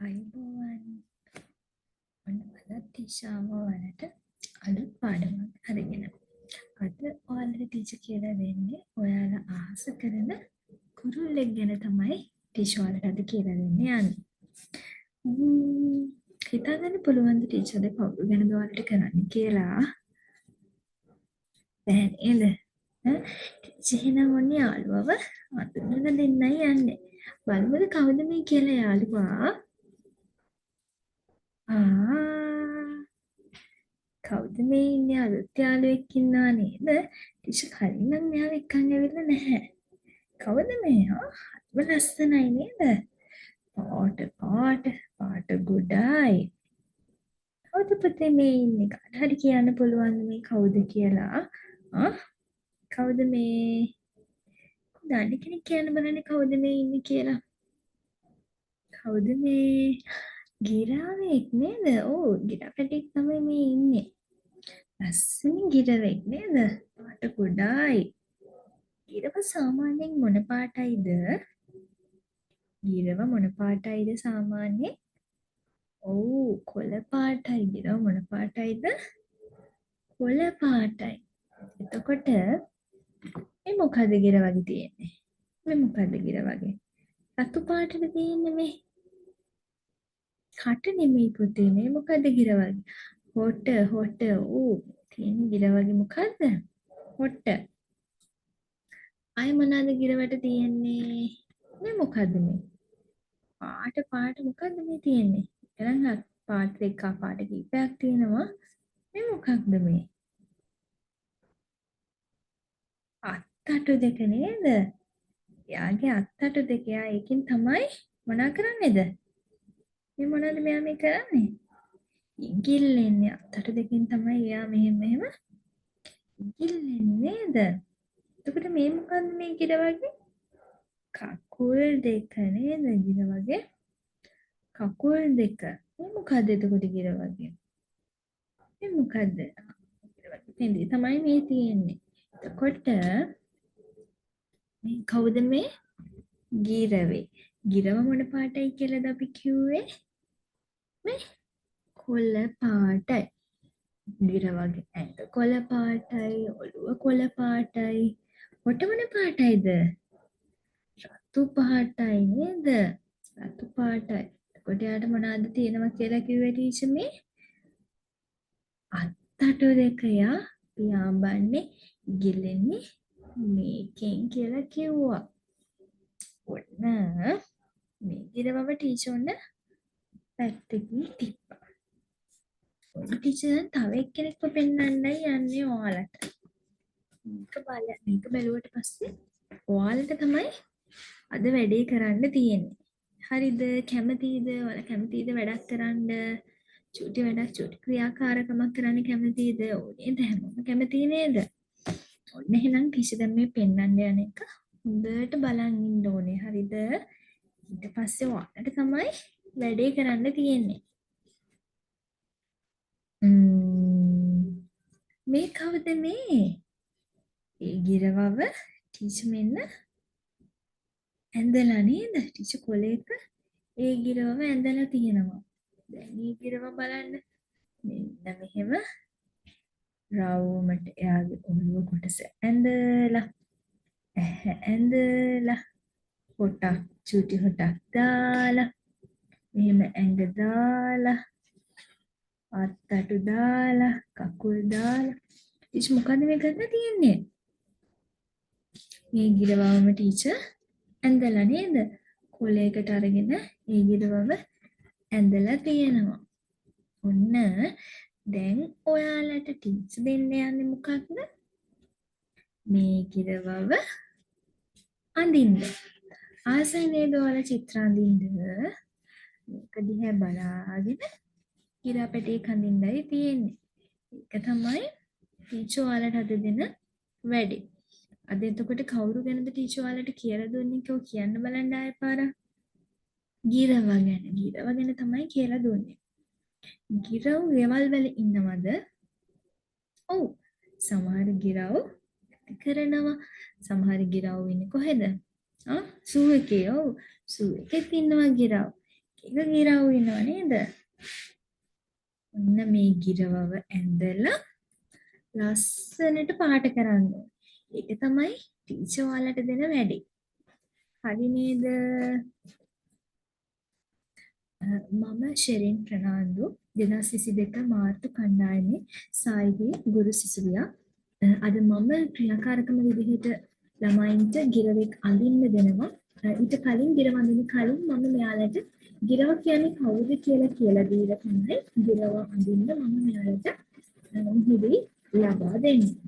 අයිබෝවන් ඔන්න අදත් ටීචාව ඔයාලට අලුත් පාඩමක් අරගෙන. අද ඔයාලට ටීචර් කියලා දෙන්නේ ඔයාලා ආස කරන කුරුල්ලෙක් ගැන තමයි ටීචර් ඔයාලට අද කියලා දෙන්නේ යන්නේ. හිතාගන්න පුළුවන්ද ටීචර්ද කවුරු ගැනද ඔයාලට කරන්නේ කියලා? බෑ නේද? ටීචර් එහෙනම් ඔන්නේ යාළුවව අඳුනලා දෙන්නයි යන්නේ. බලමුද කවුද මේ කියලා යාළුවා? කවුද මේ ඉන්නේ අලුත් යාළුවෙක් ඉන්නවා නේද? ටීචර් කලින් නම් මෙයාව එක්කන් ඇවිල්ලා නැහැ. කවුද මෙයා? හරිම ලස්සනයි නේද? පාට ගොඩයි. කවුද පුතේ මේ ඉන්නේ? කාට හරි කියන්න පුළුවන්ද මේ කවුද කියලා? කවුද මේ? දන්නේ කෙනෙක් කියන්න බලන්න කවුද මේ ඉන්නේ කියලා? කවුද මේ? ගිරාවෙක් නේද? ඔව් ගිරාපැටියෙක් තමයි මේ ඉන්නේ. ලස්සන ගිරවෙක් නේද? පාට ගොඩයි. ගිරව සාමාන්‍යයෙන් මොන පාටයිද? ගිරව මොන පාටයිද සාමාන්‍යයෙන්? ඔව් කොළ පාටයි. ගිරව මොන පාටයිද? කොළ පාටයි. එතකොට මේ මොකද ගිරවගේ තියෙන්නේ? මේ මොකද ගිරවගේ? රතු පාටද තියෙන්නේ මේ? කට නෙමෙයි පුතේ මේ මොකද ගිරවගේ? හොට ඕ තියෙන ගිරවගේ මොකද්ද? හොට. අය මොනවාද ගිරවට තියෙන්නේ? මේ මොකද්ද මේ? පාට මොකද්ද මේ තියෙන්නේ? එහෙනම් පාට දෙක පාට කීපයක් තියෙනවා. මේ මොකක්ද මේ? අත්තටු දෙක නේද? එයාගේ අත්තටු දෙක. එයා ඒකෙන් තමයි මොනා කරන්නේද? මේ මොනවද මෙයා මේ කරන්නේ? ඉගිල්ලෙන්නේ. අත්තටු දෙකෙන් තමයි එයා මෙහෙම ඉගිල්ලෙන්නේ නේද? එතකොට මේ මොකද්ද මේ ගිරවගේ? කකුල් දෙක නේද ගිරවගේ? කකුල් දෙක. මේ මොකද්ද එතකොට ගිරවගේ? මේ මොකද්ද? එතෙන්දී තමයි මේ තියෙන්නේ. එතකොට මේ කවුද මේ? ගිරවේ. ගිරව මොන පාටයි කියලාද අපි කිව්වේ? මේ කොළ පාටයි. ගිරවගේ ඇඟ කොළ පාටයි, ඔළුව කොළ පාටයි. හොට මොන පාටයිද? රතු පාටයි නේද? රතු පාටයි. එතකොට යාට මොනවද තියෙනවා කියලා කිව්වේ ටීචර් මේ? අත්තටු දෙක යා පියාඹන්නේ ඉගිලෙන්නේ මේකෙන් කියලා කිව්වා. ඔන්න මේ ගිරවව ටීචර් ඔන්න පැත්තකින් තිබ්බා. ටීචර් තව එක්කෙනෙක්ව පෙන්වන්නයි යන්නේ ඔයාලට. මේක බැලුවට පස්සේ ඔයාලට තමයි අද වැඩේ කරන්න තියෙන්නේ. හරිද? කැමතිද? ඔයාලා කැමතිද වැඩක් කරන්න? චූටි වැඩක් චූටි ක්‍රියාකාරකමක් කරන්න කැමතිද? ඕනේද? හැමෝම කැමති නේද? ඔන්න එහෙනම් ටීචර් දැන් මේ පෙන්වන්න යන එක හොඳට බලන් ඉන්න ඕනේ. හරිද? ඊට පස්සේ ඔයාලට තමයි වැඩේ කරන්න තියෙන්නේ. මේ කවුද මේ? ඒ ගිරවව ටීචර් මෙන්න ඇඳලා නේද? ටීචර් කොලේක ඒ ගිරවව ඇඳලා තියෙනවා. දැන් මේ ගිරව බලන්න. මෙන්න මෙහෙම රවුමට එයාගේ ඔළුව කොටස ඇඳලා හොටක් චූටි හොටක් දාලා මෙහෙම ඇඟ දාලා අත්තටු දාලා කකුල් දාලා ටීචර් මොකද මේ කරලා තියෙන්නේ? මේ ගිරවවම ටීචර් ඇඳලා නේද? කොලයකට අරගෙන ඒ ගිරවව ඇඳලා තියෙනවා. ඔන්න දැන් ඔයාලට ටීචර් දෙන්න යන්නේ මොකක්ද? මේ ගිරවව අඳින්න. ආසයි නේද ඔයාලා චිත්‍ර අඳින්න? මේක දිහා බලාගෙන ගිරාපැටියෙක් අඳින්නයි තියෙන්නේ. ඒක තමයි ටීචර් ඔයාලට අද දෙන වැඩේ. අද එතකොට කවුරු ගැනද ටීචර් ඔයාලට කියලා දුන්නේ කියලා කියන්න බලන්න ආයෙ පාරක්. ගිරව ගැන තමයි කියලා දුන්නේ. ගිරව් ගෙවල් වල ඉන්නවද? ඔව්. සමහර ගිරව් කරනවා. සමහර ගිරව් ඉන්නේ කොහෙද? සූ එකේ. ඔව්. සූ එකෙත් ඉන්නවා ගිරව්. ඒක ගිරව් වෙනව නේද? ඔන්න මේ ගිරවව ඇඳලා ලස්සනට පාට කරන්න. ඒක තමයි ටීචර් ඔයාලට දෙන වැඩේ. හරි නේද? මම ෂෙරින් ප්‍රනාන්දු 2022 මාර්තු කණ්ඩායමේ සායිගේ ගුරු සිසුවියක්. අද මම ක්‍රියාකාරකම විදිහට ළමයින්ට ගිරවෙක් අඳින්න දෙනවා. ඊට කලින් ගිරව අඳින්න කලින් මම මෙයාලට ගිරව කියන්නේ කවුද කියලා දීලා තමයි ගිරව අඳින්න මම මෙයාලට මුහුදේ ලබා දෙන්නේ.